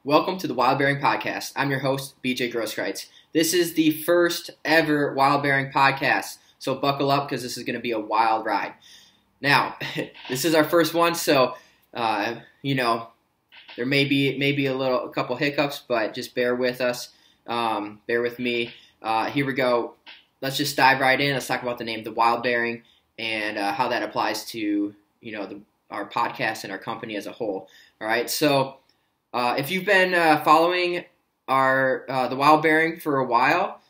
Welcome to the Wild Bearing Podcast. I'm your host, BJ Groskreutz. This is the first ever Wild Bearing Podcast, so buckle up because this is going to be a wild ride. Now, this is our first one, so, there may be a couple hiccups, but just bear with us. Bear with me. Here we go. Let's just dive right in. Let's talk about the name, the Wild Bearing, and how that applies to, our podcast and our company as a whole. All right, so if you've been following the Wild Bearing for a while,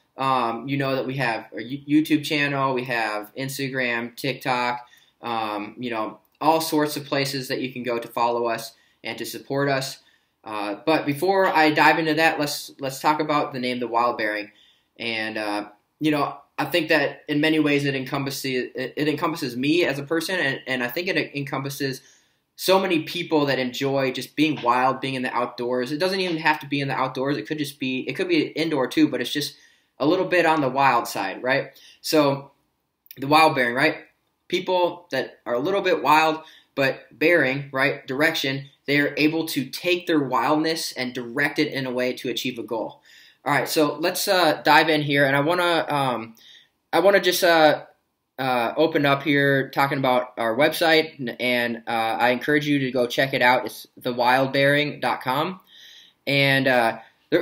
you know that we have our YouTube channel, we have Instagram, TikTok, all sorts of places that you can go to follow us and to support us. But before I dive into that, let's talk about the name, the Wild Bearing, and I think that in many ways it encompasses me as a person, and I think it encompasses so many people that enjoy just being wild, being in the outdoors. It doesn't even have to be in the outdoors. It could be indoor too, but it's just a little bit on the wild side, right? So the Wild Bearing, right? People that are a little bit wild, but bearing, right? Direction. They're able to take their wildness and direct it in a way to achieve a goal. All right, so let's dive in here, and I wanna just open up here talking about our website, and I encourage you to go check it out. It's thewildbearing.com, and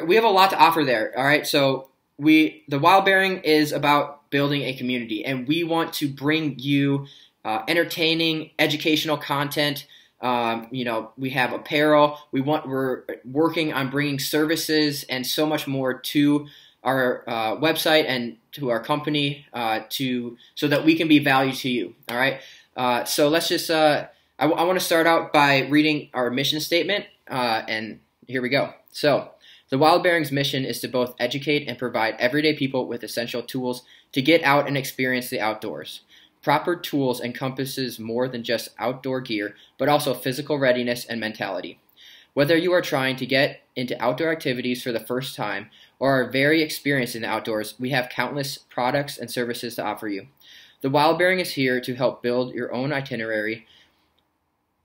we have a lot to offer there. All right, so the Wild Bearing is about building a community, and we want to bring you entertaining, educational content. We have apparel. We're working on bringing services and so much more to our website and to our company so that we can be value to you. All right. So let's just. I want to start out by reading our mission statement, and here we go. So the Wild Bearing's mission is to both educate and provide everyday people with essential tools to get out and experience the outdoors. Proper tools encompasses more than just outdoor gear, but also physical readiness and mentality. Whether you are trying to get into outdoor activities for the first time or are very experienced in the outdoors, we have countless products and services to offer you. The Wild Bearing is here to help build your own itinerary.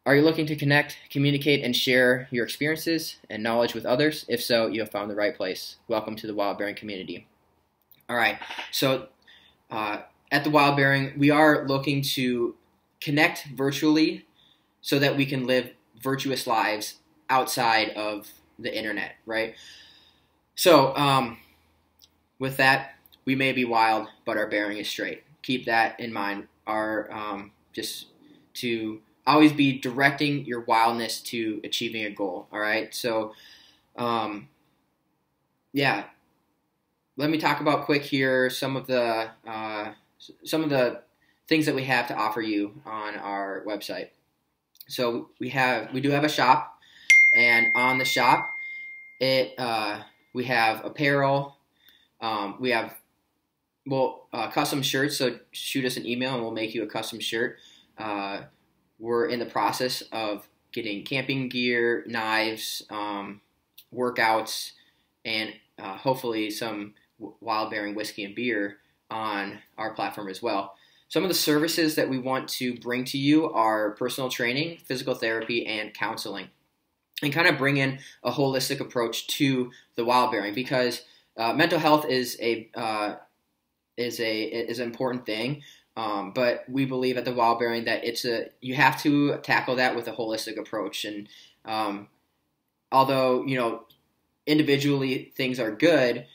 Are you looking to connect, communicate, and share your experiences and knowledge with others? If so, you have found the right place. Welcome to the Wild Bearing community. All right, so at the Wild Bearing, we are looking to connect virtually so that we can live virtuous lives outside of the internet, right? So with that, we may be wild, but our bearing is straight. Keep that in mind. Just to always be directing your wildness to achieving a goal, all right? So, let me talk about quick here some of the things that we have to offer you on our website. So we do have a shop, and on the shop, we have apparel. We have custom shirts. So shoot us an email, and we'll make you a custom shirt. We're in the process of getting camping gear, knives, workouts, and hopefully some Wild Bearing whiskey and beer on our platform as well. Some of the services that we want to bring to you are personal training, physical therapy, and counseling, and kind of bring in a holistic approach to the Wild Bearing, because mental health is an important thing, but we believe at the Wild Bearing that you have to tackle that with a holistic approach. And although individually things are good,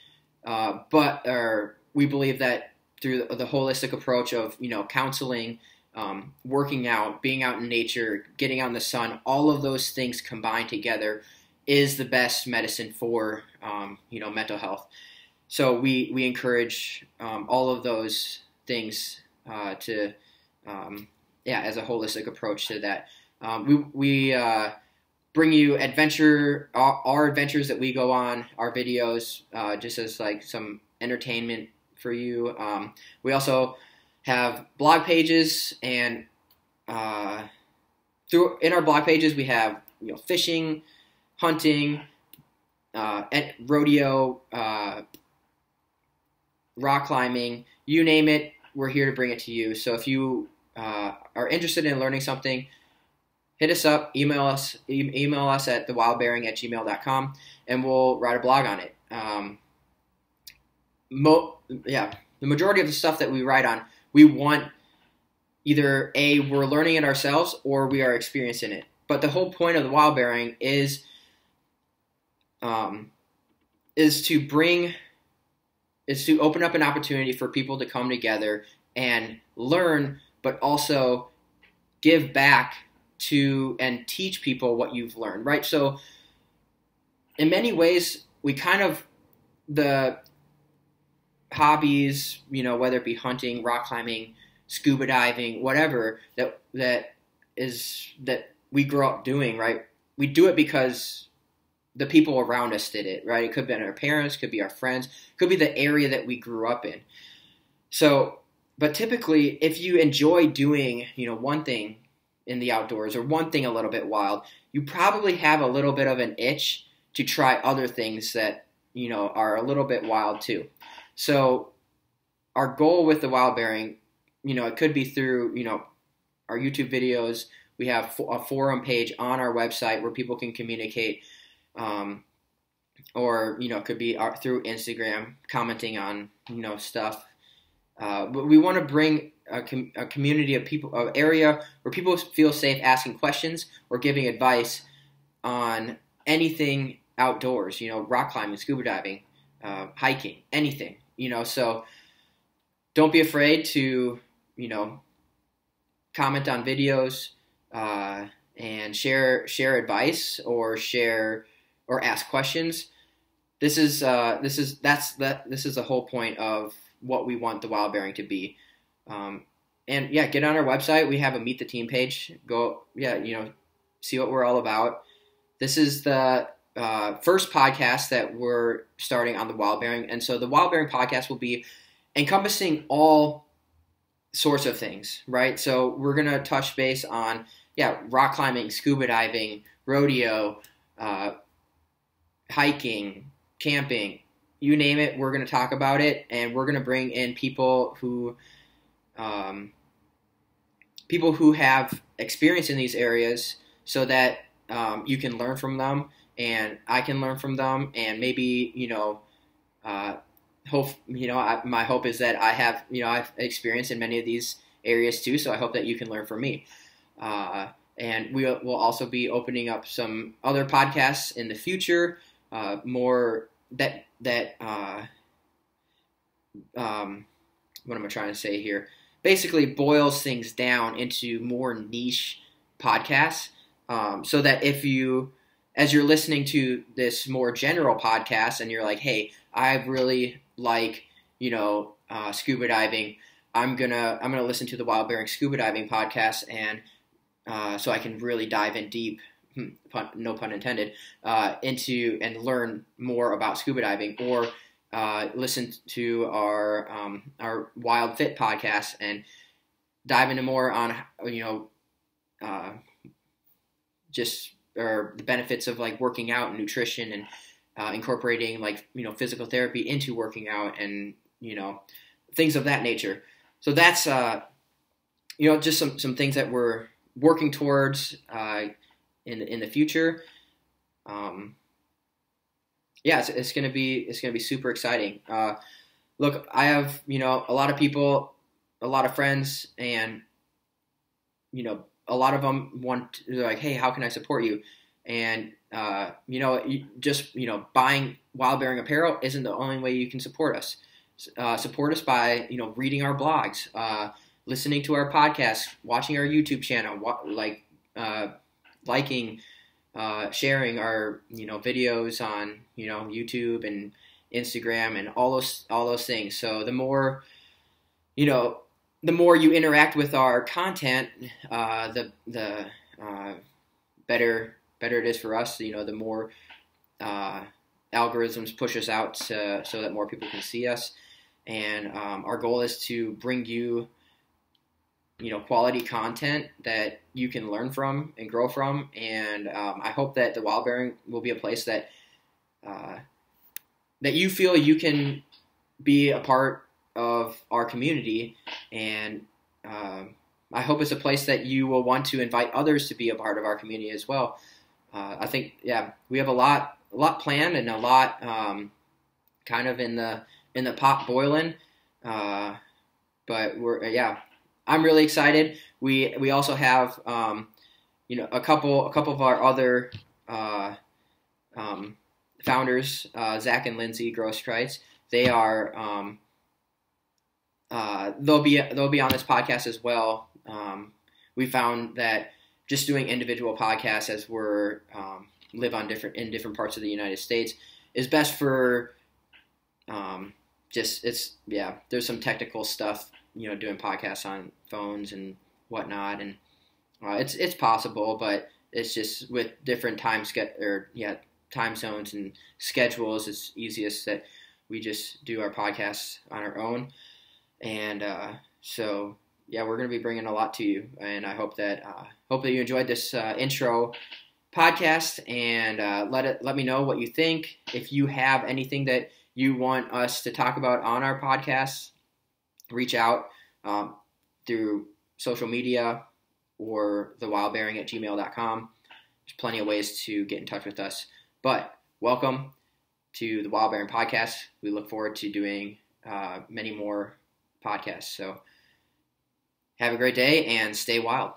we believe that through the holistic approach of, counseling, working out, being out in nature, getting out in the sun, all of those things combined together is the best medicine for, mental health. So we encourage all of those things as a holistic approach to that. We bring you our adventures that we go on, our videos, just as like some entertainment for you. We also have blog pages, and in our blog pages we have fishing, hunting, rodeo, rock climbing, you name it. We're here to bring it to you. So if you are interested in learning something, hit us up, email us at thewildbearing@gmail.com, and we'll write a blog on it. The majority of the stuff that we write on, we want either we're learning it ourselves or we are experiencing it. But the whole point of the wild bearing is to open up an opportunity for people to come together and learn, but also give back to and teach people what you've learned, right? So in many ways, we kind of, the hobbies, whether it be hunting, rock climbing, scuba diving, whatever that we grew up doing, right? We do it because the people around us did it, right? It could be our parents, could be our friends, could be the area that we grew up in. So, but typically, if you enjoy doing, one thing in the outdoors or one thing a little bit wild, you probably have a little bit of an itch to try other things that, are a little bit wild too. So our goal with the wild bearing, it could be through, our YouTube videos. We have a forum page on our website where people can communicate, or, it could be through Instagram, commenting on, stuff. But we want to bring a community of people, an area where people feel safe asking questions or giving advice on anything outdoors, rock climbing, scuba diving, hiking, anything, so don't be afraid to, comment on videos, and share advice or ask questions. This is the whole point of what we want the wild bearing to be. And yeah, get on our website. We have a Meet the Team page. Go, see what we're all about. This is the first podcast that we're starting on the wild bearing. And so the wild bearing podcast will be encompassing all sorts of things, right? So we're going to touch base on, rock climbing, scuba diving, rodeo, hiking, camping, you name it, we're going to talk about it. And we're going to bring in people who have experience in these areas so that you can learn from them and I can learn from them, and maybe, my hope is that I have, I've experience in many of these areas too, so I hope that you can learn from me. And we'll also be opening up some other podcasts in the future, more that what am I trying to say here? Basically boils things down into more niche podcasts, so that as you're listening to this more general podcast and you're like, hey, I really like, scuba diving, I'm gonna listen to the Wild Bearing Scuba Diving podcast, and so I can really dive in deep, no pun intended, into and learn more about scuba diving, or listen to our Wild Fit podcast and dive into more on or the benefits of like working out and nutrition and incorporating like physical therapy into working out and things of that nature. So that's just some things that we're working towards in the future. It's gonna be super exciting. Look, I have a lot of people, a lot of friends, and a lot of them they're like, hey, how can I support you? And buying Wild Bearing apparel isn't the only way you can support us. Support us by reading our blogs, listening to our podcasts, watching our YouTube channel, liking, sharing our videos on YouTube and Instagram and all those things. So the more you interact with our content, the better it is for us. The more algorithms push us out so that more people can see us. And our goal is to bring you quality content that you can learn from and grow from. And I hope that the Wild Bearing will be a place that you feel you can be a part of our community. And I hope it's a place that you will want to invite others to be a part of our community as well. I think, we have a lot planned and a lot kind of in the pot boiling. But I'm really excited. We also have a couple of our other founders, Zach and Lindsay Groskreutz. They are they'll be on this podcast as well. We found that just doing individual podcasts as we're live in different parts of the United States is best for there's some technical stuff, doing podcasts on phones and whatnot, and it's possible, but it's just with different time zones and schedules, it's easiest that we just do our podcasts on our own. And we're going to be bringing a lot to you, and I hope that you enjoyed this intro podcast, and let me know what you think. If you have anything that you want us to talk about on our podcast, reach out through social media or thewildbearing@gmail.com. There's plenty of ways to get in touch with us. But welcome to the Wild Bearing Podcast. We look forward to doing many more podcasts. So have a great day and stay wild.